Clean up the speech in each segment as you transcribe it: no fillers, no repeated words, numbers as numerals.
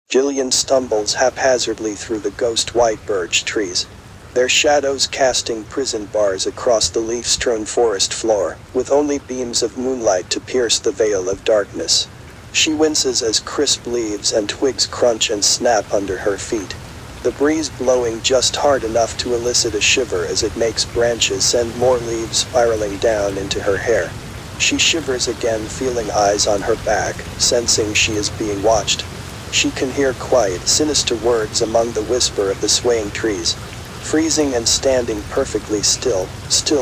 Jillian stumbles haphazardly through the ghost-white birch trees, their shadows casting prison bars across the leaf-strewn forest floor, with only beams of moonlight to pierce the veil of darkness. She winces as crisp leaves and twigs crunch and snap under her feet, the breeze blowing just hard enough to elicit a shiver as it makes branches send more leaves spiraling down into her hair. She shivers again, feeling eyes on her back, sensing she is being watched. She can hear quiet, sinister words among the whisper of the swaying trees. Freezing and standing perfectly still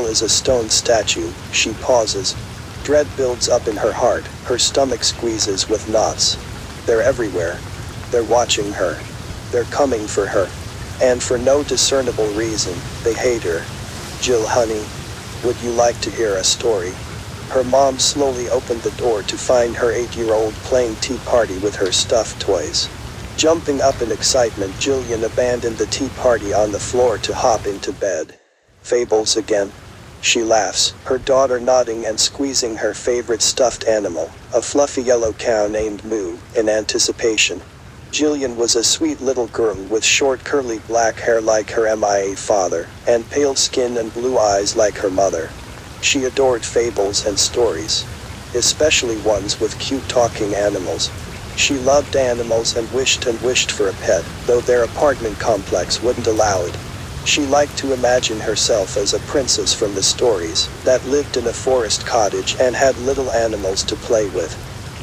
as a stone statue, she pauses. Dread builds up in her heart, her stomach squeezes with knots. They're everywhere. They're watching her. They're coming for her. And for no discernible reason, they hate her. Jill, honey, would you like to hear a story? Her mom slowly opened the door to find her 8-year-old playing tea party with her stuffed toys. Jumping up in excitement, Jillian abandoned the tea party on the floor to hop into bed. Fables again? She laughs, her daughter nodding and squeezing her favorite stuffed animal, a fluffy yellow cow named Moo, in anticipation. Jillian was a sweet little girl with short curly black hair like her MIA father, and pale skin and blue eyes like her mother. She adored fables and stories, especially ones with cute talking animals. She loved animals and wished for a pet, though their apartment complex wouldn't allow it. She liked to imagine herself as a princess from the stories, that lived in a forest cottage and had little animals to play with.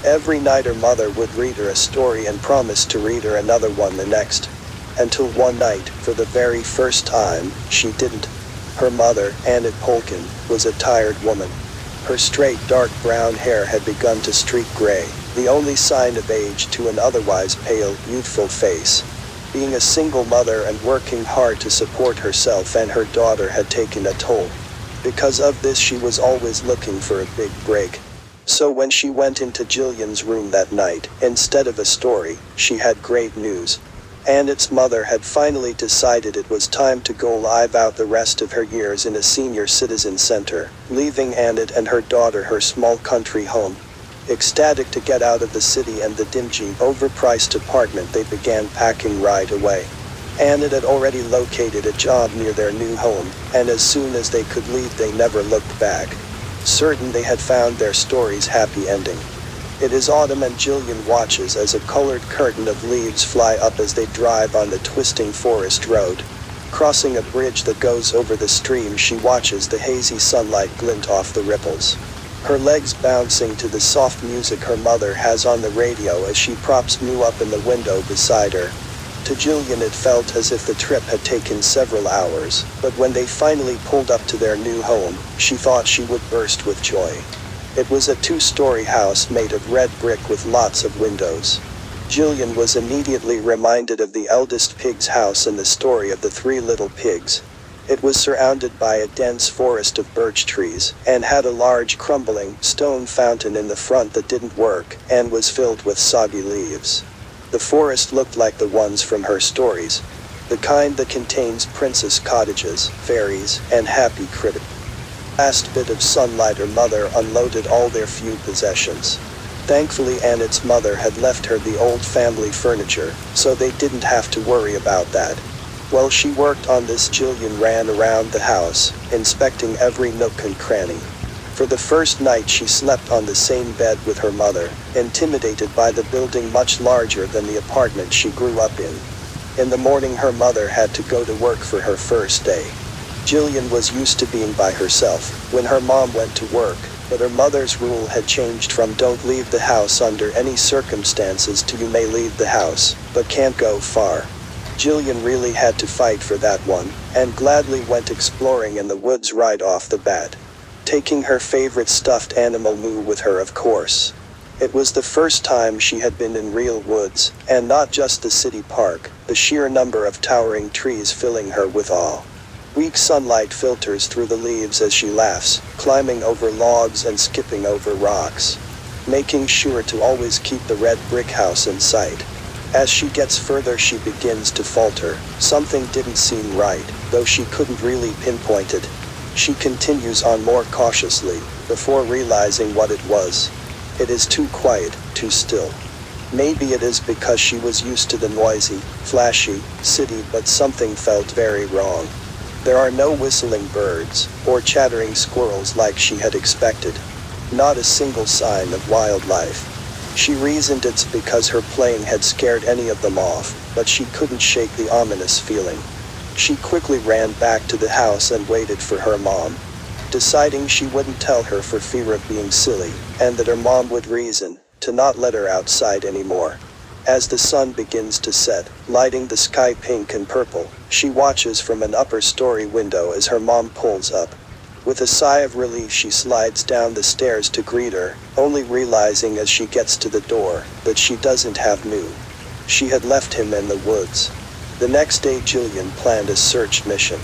Every night her mother would read her a story and promise to read her another one the next. Until one night, for the very first time, she didn't. Her mother, Annette Polkin, was a tired woman. Her straight dark brown hair had begun to streak gray, the only sign of age to an otherwise pale, youthful face. Being a single mother and working hard to support herself and her daughter had taken a toll. Because of this, she was always looking for a big break. So when she went into Jillian's room that night, instead of a story, she had great news. Annette's mother had finally decided it was time to go live out the rest of her years in a senior citizen center, leaving Annette and her daughter her small country home. Ecstatic to get out of the city and the dingy, overpriced apartment, they began packing right away. Annette had already located a job near their new home, and as soon as they could leave they never looked back, certain they had found their story's happy ending. It is autumn and Jillian watches as a colored curtain of leaves fly up as they drive on the twisting forest road. Crossing a bridge that goes over the stream, she watches the hazy sunlight glint off the ripples, her legs bouncing to the soft music her mother has on the radio as she props Moo up in the window beside her. To Jillian it felt as if the trip had taken several hours, but when they finally pulled up to their new home, she thought she would burst with joy. It was a 2-story house made of red brick with lots of windows. Jillian was immediately reminded of the eldest pig's house in the story of the 3 little pigs. It was surrounded by a dense forest of birch trees, and had a large crumbling stone fountain in the front that didn't work, and was filled with soggy leaves. The forest looked like the ones from her stories, the kind that contains princess cottages, fairies, and happy critters. Last bit of sunlight, her mother unloaded all their few possessions. Thankfully Annette's mother had left her the old family furniture, so they didn't have to worry about that. While she worked on this, Jillian ran around the house, inspecting every nook and cranny. For the first night she slept on the same bed with her mother, intimidated by the building much larger than the apartment she grew up in. In the morning her mother had to go to work for her first day. Jillian was used to being by herself when her mom went to work, but her mother's rule had changed from don't leave the house under any circumstances to you may leave the house, but can't go far. Jillian really had to fight for that one, and gladly went exploring in the woods right off the bat, taking her favorite stuffed animal Moo with her, of course. It was the first time she had been in real woods, and not just the city park, the sheer number of towering trees filling her with awe. Weak sunlight filters through the leaves as she laughs, climbing over logs and skipping over rocks, making sure to always keep the red brick house in sight. As she gets further she begins to falter. Something didn't seem right, though she couldn't really pinpoint it. She continues on more cautiously, before realizing what it was. It is too quiet, too still. Maybe it is because she was used to the noisy, flashy city, but something felt very wrong. There are no whistling birds, or chattering squirrels like she had expected. Not a single sign of wildlife. She reasoned it's because her plane had scared any of them off, but she couldn't shake the ominous feeling. She quickly ran back to the house and waited for her mom, deciding she wouldn't tell her for fear of being silly, and that her mom would reason to not let her outside anymore. As the sun begins to set, lighting the sky pink and purple, she watches from an upper story window as her mom pulls up. With a sigh of relief, she slides down the stairs to greet her, only realizing as she gets to the door that she doesn't have Moo. She had left him in the woods. The next day Jillian planned a search mission.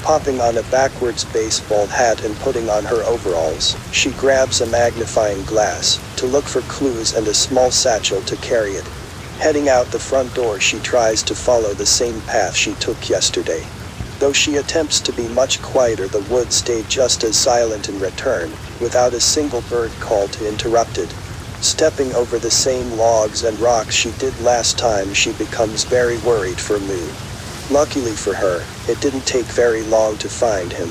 Popping on a backwards baseball hat and putting on her overalls, she grabs a magnifying glass to look for clues and a small satchel to carry it. Heading out the front door, she tries to follow the same path she took yesterday. Though she attempts to be much quieter, the woods stayed just as silent in return, without a single bird call to interrupt it. Stepping over the same logs and rocks she did last time, she becomes very worried for Moo. Luckily for her, it didn't take very long to find him.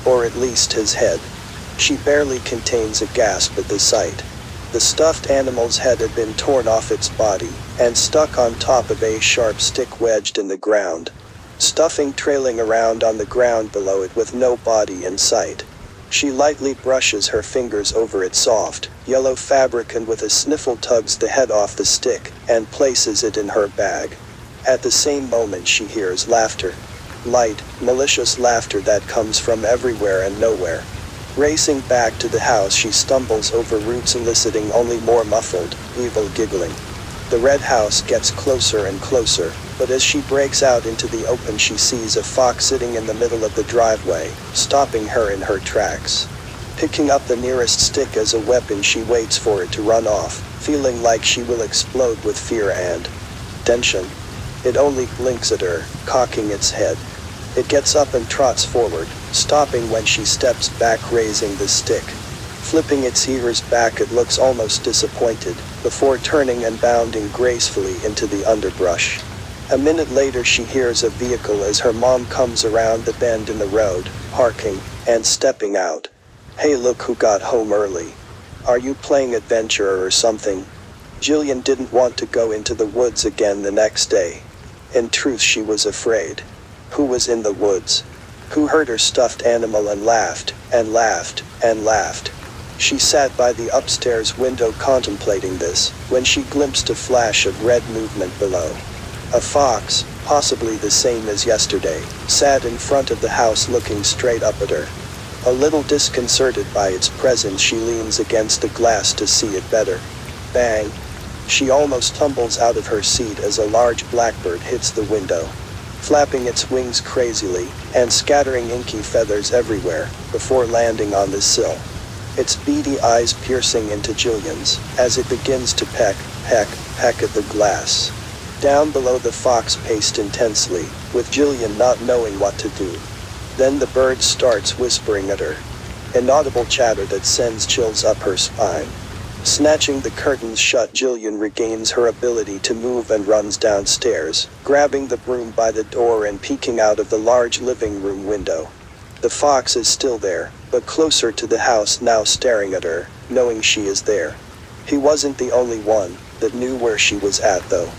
Or at least his head. She barely contains a gasp at the sight. The stuffed animal's head had been torn off its body, and stuck on top of a sharp stick wedged in the ground. Stuffing trailing around on the ground below it with no body in sight. She lightly brushes her fingers over its soft, yellow fabric and with a sniffle tugs the head off the stick, and places it in her bag. At the same moment she hears laughter. Light, malicious laughter that comes from everywhere and nowhere. Racing back to the house, she stumbles over roots, eliciting only more muffled, evil giggling. The red house gets closer and closer, but as she breaks out into the open she sees a fox sitting in the middle of the driveway, stopping her in her tracks. Picking up the nearest stick as a weapon, she waits for it to run off, feeling like she will explode with fear and tension. It only blinks at her, cocking its head. It gets up and trots forward, stopping when she steps back, raising the stick. Flipping its ears back, it looks almost disappointed, before turning and bounding gracefully into the underbrush. A minute later she hears a vehicle as her mom comes around the bend in the road, parking, and stepping out. "Hey, look who got home early. Are you playing adventure or something?" Jillian didn't want to go into the woods again the next day. In truth, she was afraid. Who was in the woods? Who heard her stuffed animal and laughed, and laughed, and laughed? She sat by the upstairs window contemplating this, when she glimpsed a flash of red movement below. A fox, possibly the same as yesterday, sat in front of the house looking straight up at her. A little disconcerted by its presence, she leans against the glass to see it better. Bang! She almost tumbles out of her seat as a large blackbird hits the window, flapping its wings crazily, and scattering inky feathers everywhere, before landing on the sill. Its beady eyes piercing into Jillian's, as it begins to peck, peck, peck at the glass. Down below the fox paced intensely, with Jillian not knowing what to do. Then the bird starts whispering at her. Inaudible chatter that sends chills up her spine. Snatching the curtains shut, Jillian regains her ability to move and runs downstairs, grabbing the broom by the door and peeking out of the large living room window. The fox is still there, but closer to the house now, staring at her, knowing she is there. He wasn't the only one that knew where she was at though.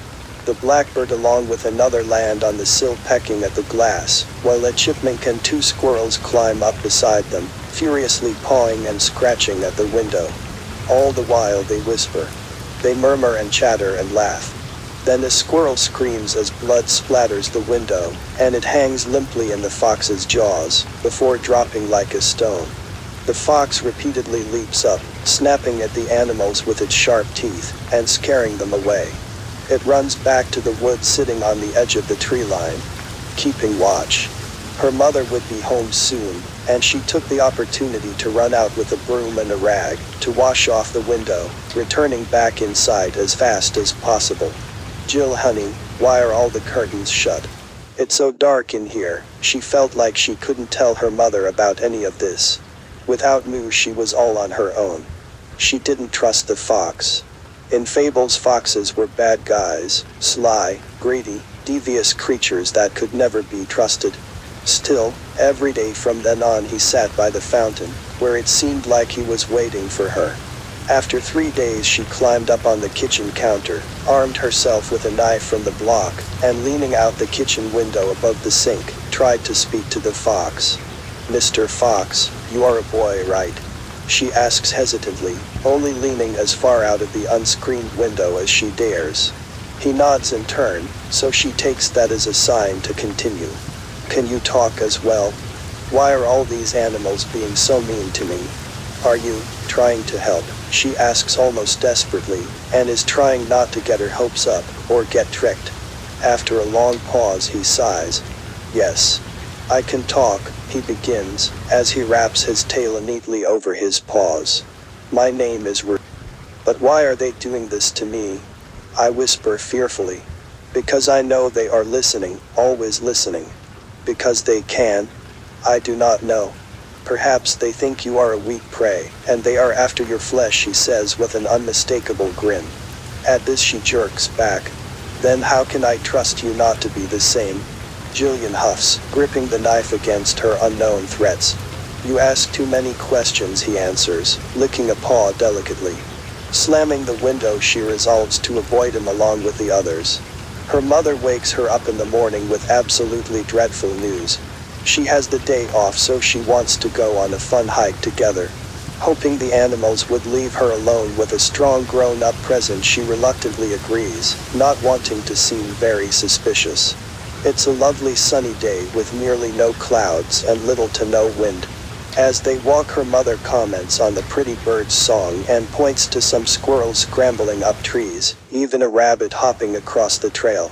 The blackbird along with another land on the sill pecking at the glass, while a chipmunk and 2 squirrels climb up beside them, furiously pawing and scratching at the window. All the while they whisper. They murmur and chatter and laugh. Then a squirrel screams as blood splatters the window, and it hangs limply in the fox's jaws, before dropping like a stone. The fox repeatedly leaps up, snapping at the animals with its sharp teeth, and scaring them away. It runs back to the woods, sitting on the edge of the tree line, keeping watch. Her mother would be home soon, and she took the opportunity to run out with a broom and a rag, to wash off the window, returning back inside as fast as possible. "Jill, honey, why are all the curtains shut? It's so dark in here." She felt like she couldn't tell her mother about any of this. Without Moo, she was all on her own. She didn't trust the fox. In fables, foxes were bad guys, sly, greedy, devious creatures that could never be trusted. Still, every day from then on he sat by the fountain, where it seemed like he was waiting for her. After 3 days she climbed up on the kitchen counter, armed herself with a knife from the block, and leaning out the kitchen window above the sink, tried to speak to the fox. "Mr. Fox, you are a boy, right?" she asks hesitantly, only leaning as far out of the unscreened window as she dares. He nods in turn, so she takes that as a sign to continue. "Can you talk as well? Why are all these animals being so mean to me? Are you trying to help?" she asks almost desperately, and is trying not to get her hopes up, or get tricked. After a long pause he sighs. "Yes. I can talk," he begins, as he wraps his tail neatly over his paws. "My name is Ru. But why are they doing this to me?" I whisper fearfully. "Because I know they are listening, always listening. Because they can? I do not know. Perhaps they think you are a weak prey, and they are after your flesh," she says with an unmistakable grin. At this she jerks back. "Then how can I trust you not to be the same?" Jillian huffs, gripping the knife against her unknown threats. "You ask too many questions," he answers, licking a paw delicately. Slamming the window she resolves to avoid him along with the others. Her mother wakes her up in the morning with absolutely dreadful news. She has the day off, so she wants to go on a fun hike together. Hoping the animals would leave her alone with a strong grown-up present, she reluctantly agrees, not wanting to seem very suspicious. It's a lovely sunny day with nearly no clouds and little to no wind. As they walk, her mother comments on the pretty bird's song and points to some squirrels scrambling up trees, even a rabbit hopping across the trail.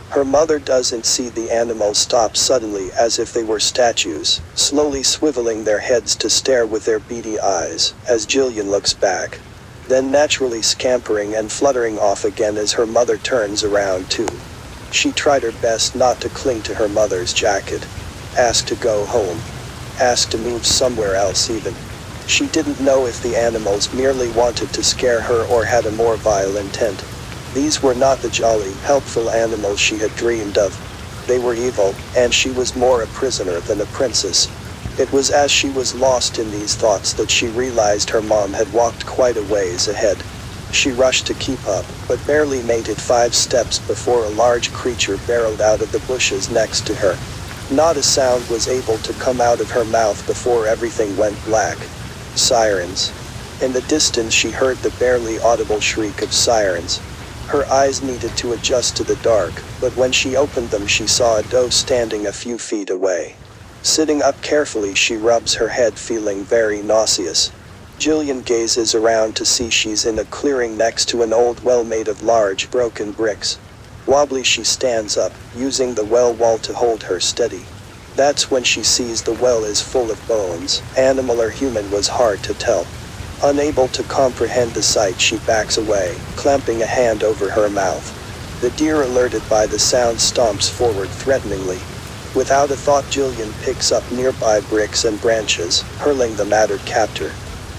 Her mother doesn't see the animals stop suddenly as if they were statues, slowly swiveling their heads to stare with their beady eyes, as Jillian looks back. Then naturally scampering and fluttering off again as her mother turns around too. She tried her best not to cling to her mother's jacket. Asked to go home. Asked to move somewhere else even. She didn't know if the animals merely wanted to scare her or had a more vile intent. These were not the jolly, helpful animals she had dreamed of. They were evil, and she was more a prisoner than a princess. It was as she was lost in these thoughts that she realized her mom had walked quite a ways ahead. She rushed to keep up, but barely made it 5 steps before a large creature barreled out of the bushes next to her. Not a sound was able to come out of her mouth before everything went black. Sirens. In the distance she heard the barely audible shriek of sirens. Her eyes needed to adjust to the dark, but when she opened them she saw a doe standing a few feet away. Sitting up carefully she rubs her head, feeling very nauseous. Jillian gazes around to see she's in a clearing next to an old well made of large broken bricks. Wobbly she stands up, using the well wall to hold her steady. That's when she sees the well is full of bones. Animal or human was hard to tell. Unable to comprehend the sight, she backs away, clamping a hand over her mouth. The deer, alerted by the sound, stomps forward threateningly. Without a thought, Jillian picks up nearby bricks and branches, hurling them at her captor.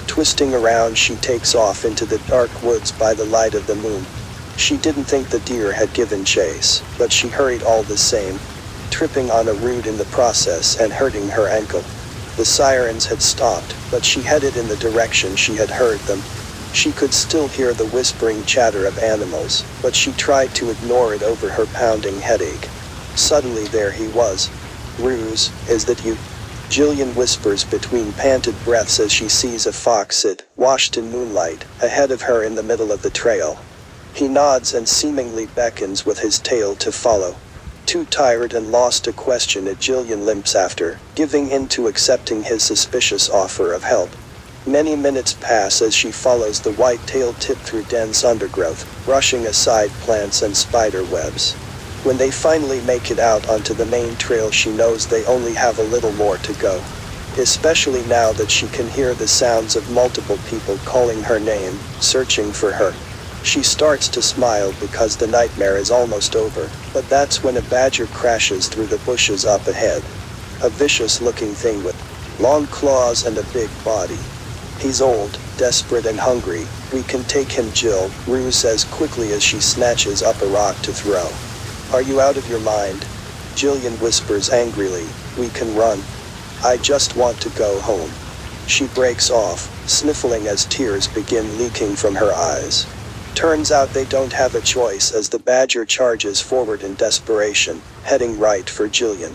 Twisting around, she takes off into the dark woods by the light of the moon. She didn't think the deer had given chase, but she hurried all the same, tripping on a root in the process and hurting her ankle. The sirens had stopped, but she headed in the direction she had heard them. She could still hear the whispering chatter of animals, but she tried to ignore it over her pounding headache. Suddenly there he was. "Ruse, is that you?" Jillian whispers between panted breaths as she sees a fox sit, washed in moonlight, ahead of her in the middle of the trail. He nods and seemingly beckons with his tail to follow. Too tired and lost to question it, Jillian limps after, giving in to accepting his suspicious offer of help. Many minutes pass as she follows the white-tailed tip through dense undergrowth, brushing aside plants and spider webs. When they finally make it out onto the main trail, she knows they only have a little more to go. Especially now that she can hear the sounds of multiple people calling her name, searching for her. She starts to smile because the nightmare is almost over, but that's when a badger crashes through the bushes up ahead. A vicious-looking thing with long claws and a big body. He's old, desperate and hungry. We can take him, Jill, Rue says quickly as she snatches up a rock to throw. Are you out of your mind? Jillian whispers angrily. We can run. I just want to go home. She breaks off, sniffling as tears begin leaking from her eyes. Turns out they don't have a choice as the badger charges forward in desperation, heading right for Jillian.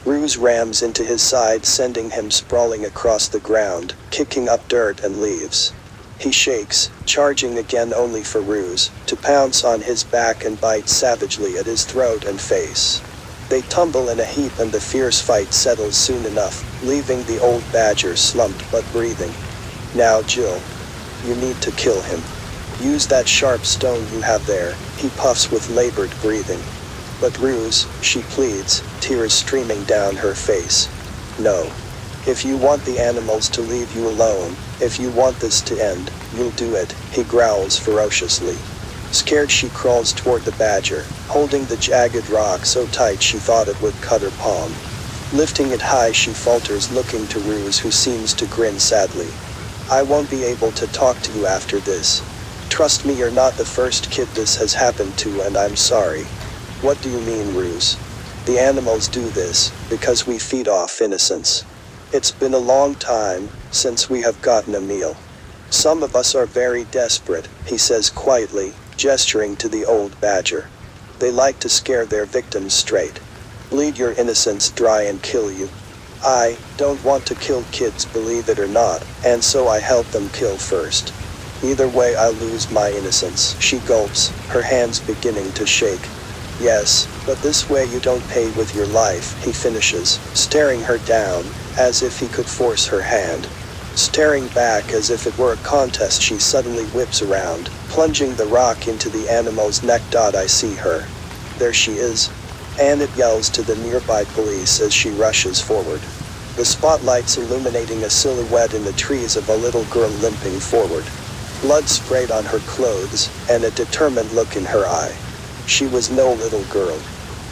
Ruse rams into his side, sending him sprawling across the ground, kicking up dirt and leaves. He shakes, charging again only for Ruse to pounce on his back and bite savagely at his throat and face. They tumble in a heap and the fierce fight settles soon enough, leaving the old badger slumped but breathing. Now Jill. You need to kill him. Use that sharp stone you have there, he puffs with labored breathing. But Ruse, she pleads, tears streaming down her face. No. If you want the animals to leave you alone, if you want this to end, you'll do it, he growls ferociously. Scared she crawls toward the badger, holding the jagged rock so tight she thought it would cut her palm. Lifting it high she falters, looking to Ruse, who seems to grin sadly. I won't be able to talk to you after this. Trust me, you're not the first kid this has happened to, and I'm sorry. What do you mean, Ruse? The animals do this because we feed off innocence. It's been a long time since we have gotten a meal. Some of us are very desperate, he says quietly, gesturing to the old badger. They like to scare their victims straight. Bleed your innocence dry and kill you. I don't want to kill kids, believe it or not, and so I help them kill first. Either way I lose my innocence, she gulps, her hands beginning to shake. Yes, but this way you don't pay with your life, he finishes, staring her down, as if he could force her hand. Staring back as if it were a contest, she suddenly whips around, plunging the rock into the animal's neck. I see her. There she is. Annette yells to the nearby police as she rushes forward. The spotlights illuminating a silhouette in the trees of a little girl limping forward. Blood sprayed on her clothes, and a determined look in her eye. She was no little girl.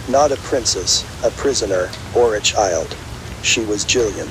Not a princess, a prisoner, or a child. She was Jillian.